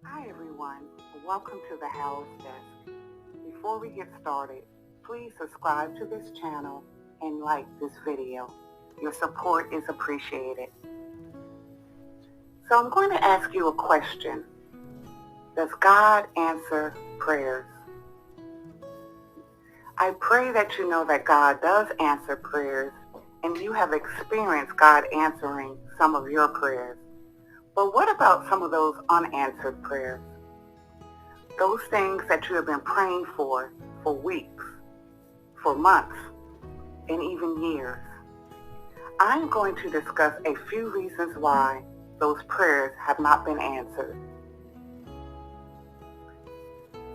Hi everyone, welcome to the House Desk. Before we get started, please subscribe to this channel and like this video. Your support is appreciated. So I'm going to ask you a question. Does God answer prayers? I pray that you know that God does answer prayers and you have experienced God answering some of your prayers. But what about some of those unanswered prayers? Those things that you have been praying for weeks, for months, and even years. I'm going to discuss a few reasons why those prayers have not been answered.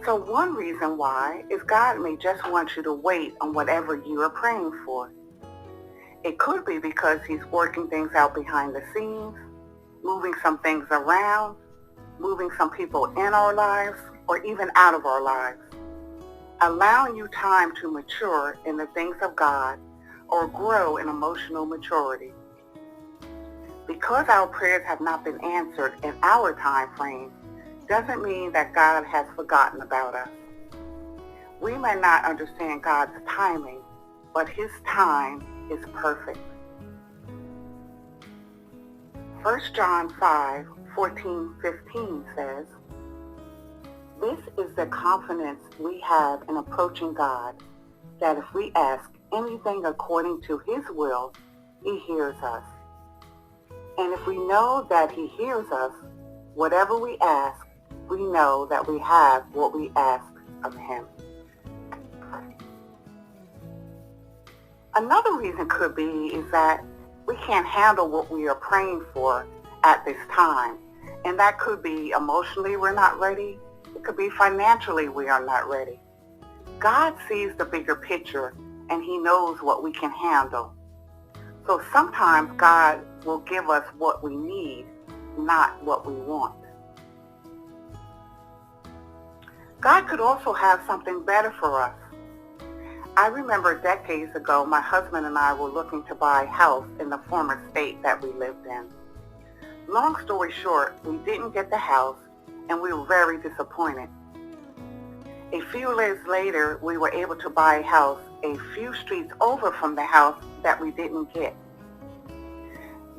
So one reason why is God may just want you to wait on whatever you are praying for. It could be because He's working things out behind the scenes, moving some things around, moving some people in our lives, or even out of our lives, allowing you time to mature in the things of God or grow in emotional maturity. Because our prayers have not been answered in our time frame, doesn't mean that God has forgotten about us. We may not understand God's timing, but His time is perfect. 1 John 5:14-15 says, "This is the confidence we have in approaching God, that if we ask anything according to His will, He hears us. And if we know that He hears us, whatever we ask, we know that we have what we ask of Him." Another reason could be is that we can't handle what we are praying for at this time. And that could be emotionally we're not ready. It could be financially we are not ready. God sees the bigger picture and He knows what we can handle. So sometimes God will give us what we need, not what we want. God could also have something better for us. I remember decades ago, my husband and I were looking to buy a house in the former state that we lived in. Long story short, we didn't get the house and we were very disappointed. A few years later, we were able to buy a house a few streets over from the house that we didn't get.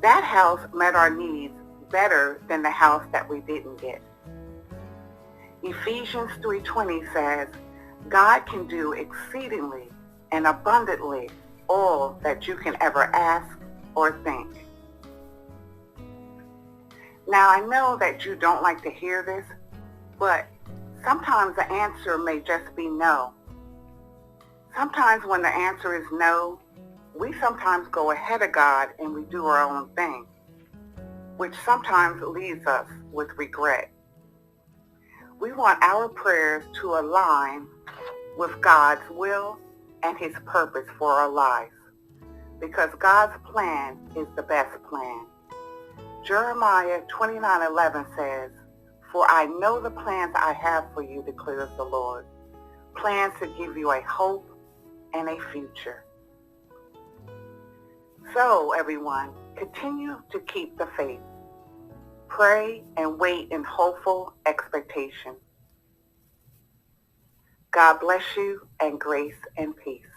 That house met our needs better than the house that we didn't get. Ephesians 3:20 says, "God can do exceedingly and abundantly all that you can ever ask or think." Now, I know that you don't like to hear this, but sometimes the answer may just be no. Sometimes when the answer is no, we sometimes go ahead of God and we do our own thing, which sometimes leaves us with regret. We want our prayers to align with God's will and His purpose for our lives, because God's plan is the best plan. Jeremiah 29:11 says, "For I know the plans I have for you, declares the Lord, plans to give you a hope and a future." So, everyone, continue to keep the faith. Pray and wait in hopeful expectation. God bless you, and grace and peace.